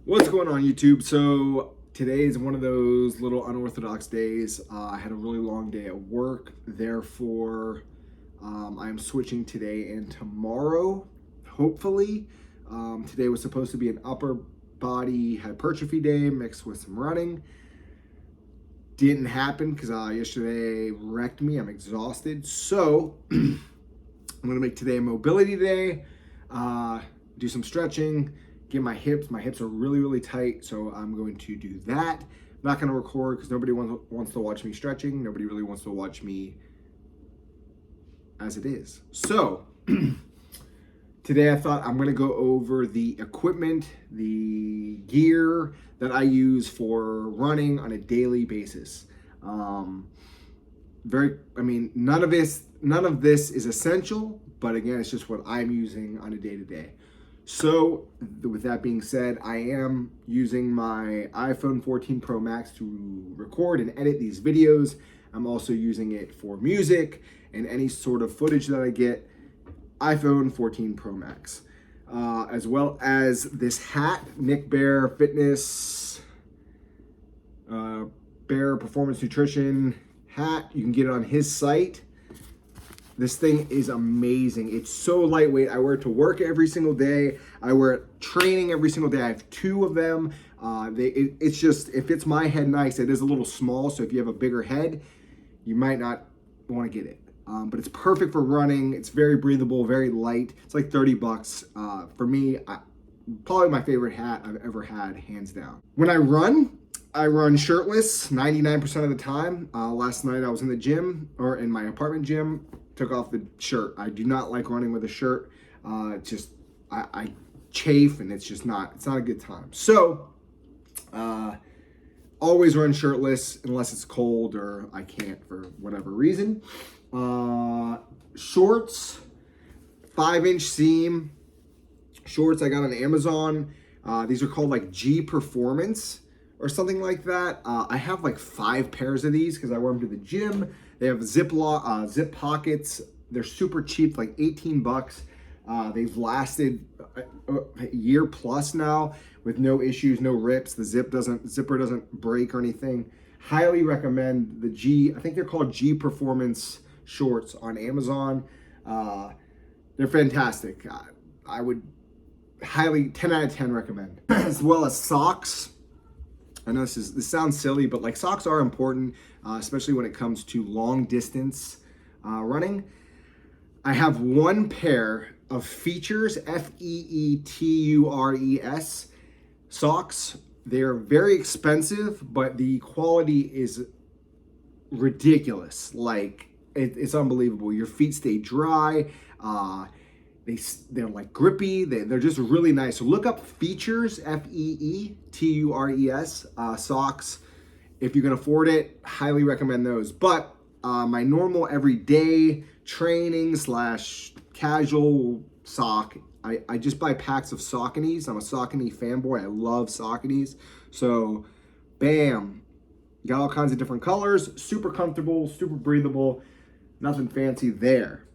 What's going on, YouTube? So today is one of those little unorthodox days. I had a really long day at work, therefore I'm switching today and tomorrow, hopefully. Today was supposed to be an upper body hypertrophy day mixed with some running. Didn't happen because yesterday wrecked me. I'm exhausted. So I'm going to make today a mobility day, do some stretching, get my hips. My hips are really, really tight, so I'm going to do that. I'm not going to record because nobody wants to watch me stretching. Nobody really wants to watch me as it is. So today I thought I'm going to go over the equipment, the gear that I use for running on a daily basis. None of this is essential, but again, it's just what I'm using on a day-to-day. So with that being said, I am using my iPhone 14 Pro Max to record and edit these videos. I'm also using it for music and any sort of footage that I get. iPhone 14 Pro Max. As well as this hat, Nick Bare Fitness, Bare Performance Nutrition hat. You can get it on his site. This thing is amazing. It's so lightweight. I wear it to work every single day. I wear it training every single day. I have two of them. It fits my head nice. It is a little small, so if you have a bigger head, you might not want to get it. But it's perfect for running. It's very breathable, very light. It's like 30 bucks. For me, probably my favorite hat I've ever had, hands down. When I run shirtless 99% of the time. Last night I was in the gym, or in my apartment gym, took off the shirt. I do not like running with a shirt. I chafe, and it's not a good time. So, always run shirtless unless it's cold or I can't for whatever reason. Shorts, 5-inch seam shorts I got on Amazon. These are called like G Performance or something like that. I have like 5 pairs of these because I wear them to the gym. They have zip pockets. They're super cheap, like 18 bucks. They've lasted a year plus now with no issues, no rips. The zipper doesn't break or anything. Highly recommend the I think they're called G Performance shorts on Amazon. They're fantastic. I would highly 10 out of 10 recommend. As well as socks. I know this sounds silly, but like socks are important, especially when it comes to long distance running. I have one pair of Feetures, Feetures socks. They're very expensive, but the quality is ridiculous. Like it's unbelievable. Your feet stay dry. They're like grippy. They're just really nice. So look up Feetures, Feetures socks. If you can afford it, highly recommend those. But my normal everyday training / casual sock, I just buy packs of Sauconys. I'm a Saucony fanboy. I love Sauconys. So bam, got all kinds of different colors. Super comfortable, super breathable. Nothing fancy there.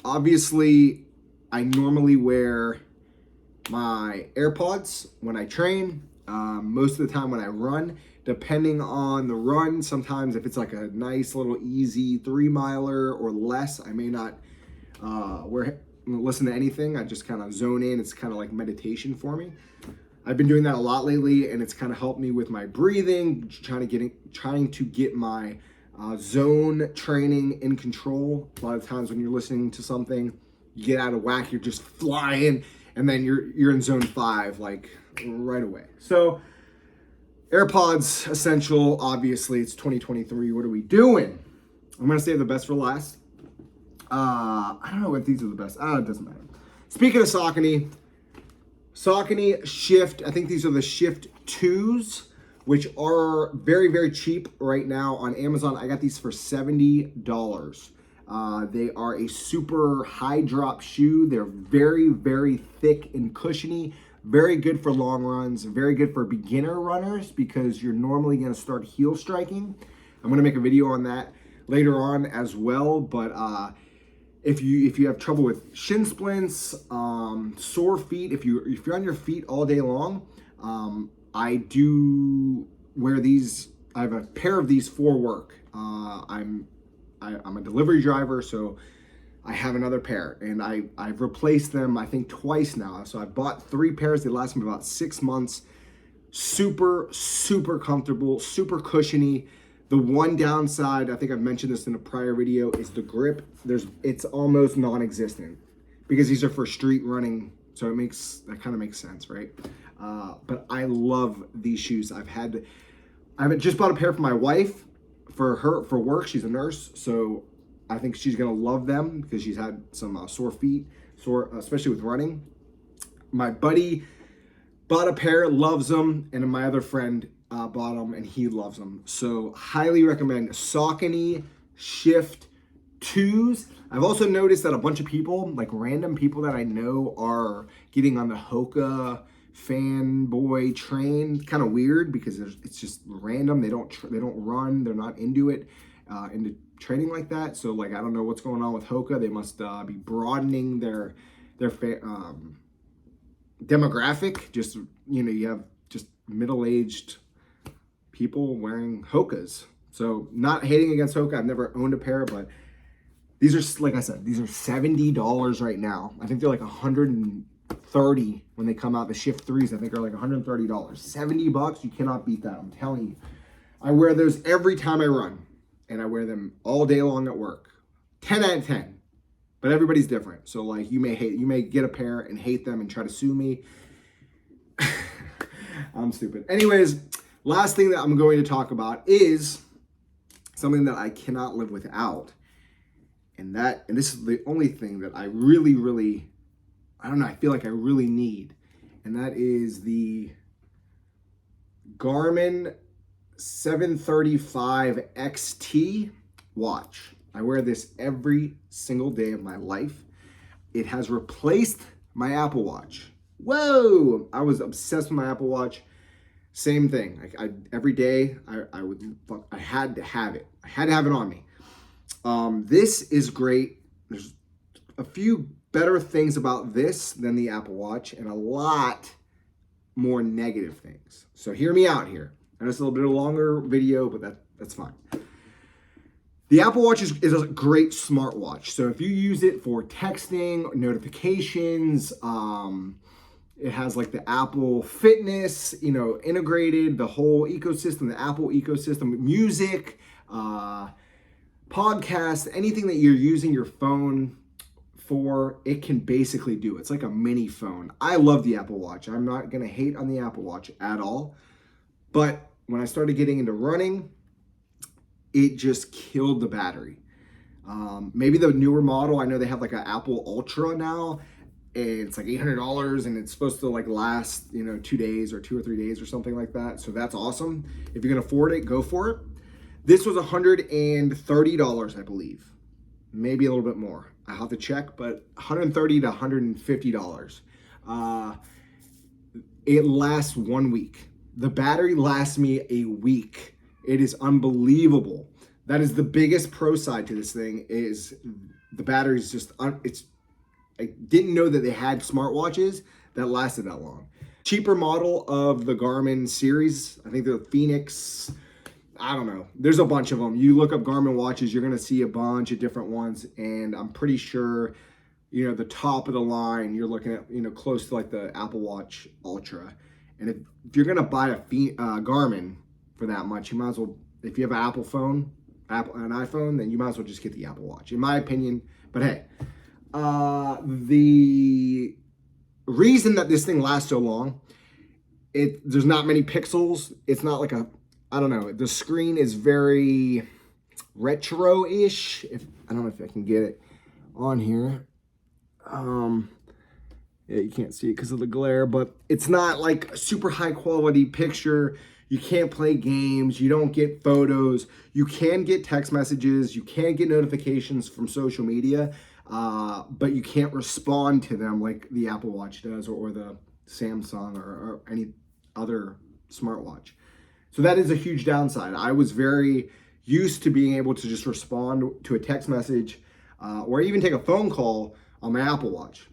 Obviously, I normally wear my AirPods when I train. Most of the time when I run, depending on the run, sometimes if it's like a nice little easy 3-miler or less, I may not listen to anything. I just kind of zone in. It's kind of like meditation for me. I've been doing that a lot lately, and it's kind of helped me with my breathing, trying to get my zone training in control. A lot of times when you're listening to something, you get out of whack, you're just flying, and then you're in zone 5 like right away. So AirPods essential. Obviously, it's 2023. What are we doing? I'm gonna save the best for last. I don't know if these are the best. It doesn't matter. Speaking of Saucony Shift. I think these are the Shift 2s, which are very, very cheap right now on Amazon. I got these for $70. They are a super high drop shoe. They're very, very thick and cushiony. Very good for long runs. Very good for beginner runners because you're normally going to start heel striking. I'm going to make a video on that later on as well. But if you have trouble with shin splints, sore feet, if you're on your feet all day long, I do wear these. I have a pair of these for work. I'm a delivery driver, so I have another pair, and I've replaced them I think twice now. So I bought 3 pairs. They last me about 6 months. Super comfortable, super cushiony. The one downside, I think I've mentioned this in a prior video, is the grip. It's almost non-existent because these are for street running, so that kind of makes sense, right? But I love these shoes. I just bought a pair for my wife for work. She's a nurse, so I think she's gonna love them because she's had some sore feet, especially with running. My buddy bought a pair, loves them, and then my other friend bought them and he loves them. So highly recommend Saucony Shift 2s. I've also noticed that a bunch of people, like random people that I know, are getting on the Hoka fanboy train. Kind of weird because it's just random. They don't run. They're not into it, into training like that. So like I don't know what's going on with Hoka. They must be broadening their demographic. Just you have just middle-aged people wearing Hokas. So not hating against Hoka. I've never owned a pair, but these are, like I said, these are $70 right now. I think they're like $130 when they come out. The Shift 3s I think are like $130. $70, you cannot beat that. I'm telling you. I wear those every time I run, and I wear them all day long at work. 10 out of 10. But everybody's different. So like you may get a pair and hate them and try to sue me. I'm stupid. Anyways, last thing that I'm going to talk about is something that I cannot live without. And this is the only thing that I really, I don't know, I feel like I really need. And that is the Garmin 735 XT watch. I wear this every single day of my life. It has replaced my Apple Watch. Whoa! I was obsessed with my Apple Watch. Same thing. Every day I had to have it. I had to have it on me. This is great. There's a few better things about this than the Apple Watch, and a lot more negative things. So hear me out here. I know it's a little bit of a longer video, but that's fine. The Apple Watch is a great smartwatch. So if you use it for texting, notifications, it has like the Apple Fitness, integrated, the whole ecosystem, the Apple ecosystem, music, podcasts, anything that you're using your phone for, it can basically do. It's like a mini phone. I love the Apple Watch. I'm not going to hate on the Apple Watch at all. But when I started getting into running, it just killed the battery. Maybe the newer model, I know they have like an Apple Ultra now. It's like $800 and it's supposed to like last, 2 days or 2 or 3 days or something like that. So that's awesome. If you can afford it, go for it. This was $130, I believe. Maybe a little bit more. I'll have to check, but $130 to $150. It lasts 1 week. The battery lasts me a week. It is unbelievable. That is the biggest pro side to this thing, is the battery is just, I didn't know that they had smartwatches that lasted that long. Cheaper model of the Garmin series, I think the Phoenix, I don't know. There's a bunch of them. You look up Garmin watches, you're gonna see a bunch of different ones, and I'm pretty sure, the top of the line, you're looking at, close to like the Apple Watch Ultra. And if you're gonna buy a Garmin for that much, you might as well, if you have an an iPhone, then you might as well just get the Apple Watch, in my opinion. But hey, the reason that this thing lasts so long, there's not many pixels. It's not like I don't know. The screen is very retro-ish. I don't know if I can get it on here. Yeah, you can't see it because of the glare, but it's not like a super high quality picture. You can't play games. You don't get photos. You can get text messages. You can get notifications from social media, but you can't respond to them like the Apple Watch does, or the Samsung or any other smartwatch. So that is a huge downside. I was very used to being able to just respond to a text message or even take a phone call on my Apple Watch.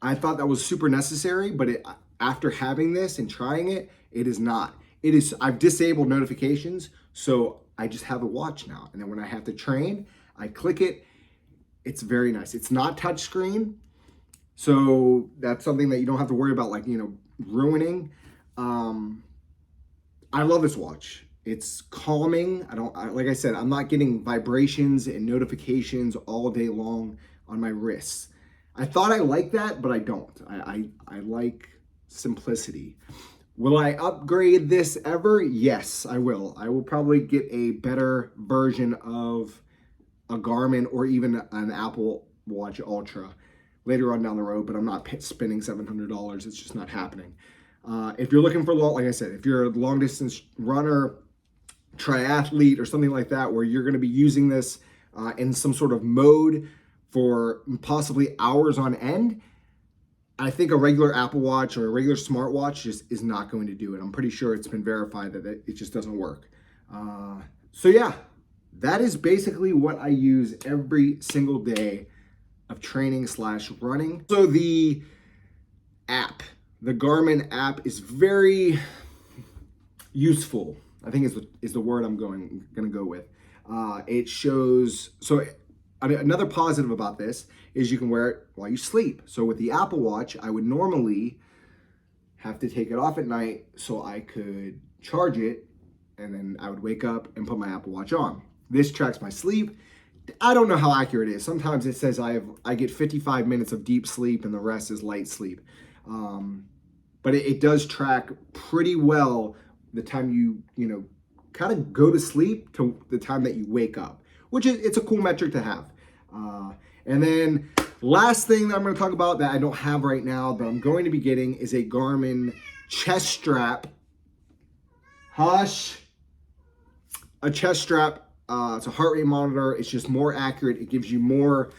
I thought that was super necessary, but after having this and trying it, it is not. It is, I've disabled notifications, so I just have a watch now. And then when I have to train, I click it. It's very nice. It's not touchscreen, so that's something that you don't have to worry about, like, ruining. I love this watch. It's calming. Like I said, I'm not getting vibrations and notifications all day long on my wrists. I thought I liked that, but I don't. I like simplicity. Will I upgrade this ever? Yes, I will. I will probably get a better version of a Garmin or even an Apple Watch Ultra later on down the road, but I'm not spending $700. It's just not happening. If you're looking for like I said, if you're a long distance runner, triathlete, or something like that, where you're going to be using this in some sort of mode for possibly hours on end, I think a regular Apple Watch or a regular smartwatch just is not going to do it. I'm pretty sure it's been verified that it just doesn't work. So yeah, that is basically what I use every single day of training / running. So the Garmin app is very useful, I think is the word I'm gonna go with. It shows, another positive about this is you can wear it while you sleep. So with the Apple Watch, I would normally have to take it off at night so I could charge it, and then I would wake up and put my Apple Watch on. This tracks my sleep. I don't know how accurate it is. Sometimes it says I get 55 minutes of deep sleep and the rest is light sleep. But it does track pretty well the time you kind of go to sleep to the time that you wake up, which it's a cool metric to have. And then last thing that I'm going to talk about that I don't have right now, but I'm going to be getting, is a Garmin chest strap. Hush. A chest strap. It's a heart rate monitor. It's just more accurate. It gives you more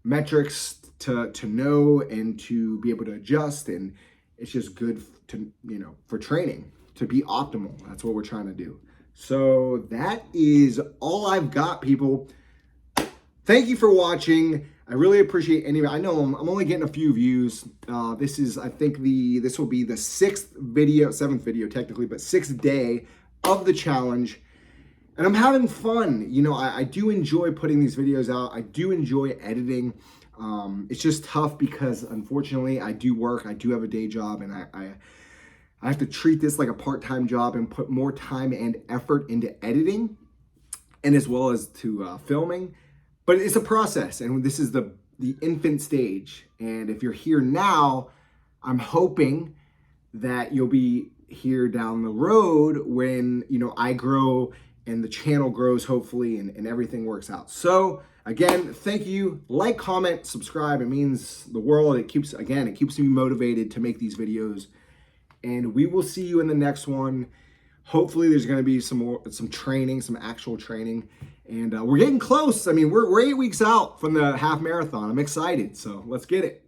metrics to know and to be able to adjust, and it's just good to for training, to be optimal. That's what we're trying to do. So that is all I've got, people. Thank you for watching. I really appreciate I know I'm only getting a few views. This is, I think this will be the seventh video technically, but 6th day of the challenge. And I'm having fun. I do enjoy putting these videos out. I do enjoy editing. It's just tough because, unfortunately, I do work. I do have a day job, and I have to treat this like a part-time job and put more time and effort into editing, and as well as to filming. But it's a process, and this is the infant stage. And if you're here now, I'm hoping that you'll be here down the road when I grow and the channel grows, hopefully, and everything works out. So again, thank you. Like, comment, subscribe. It means the world. It keeps me motivated to make these videos. And we will see you in the next one. Hopefully there's going to be some training, some actual training. And we're getting close. I mean, we're 8 weeks out from the half marathon. I'm excited. So let's get it.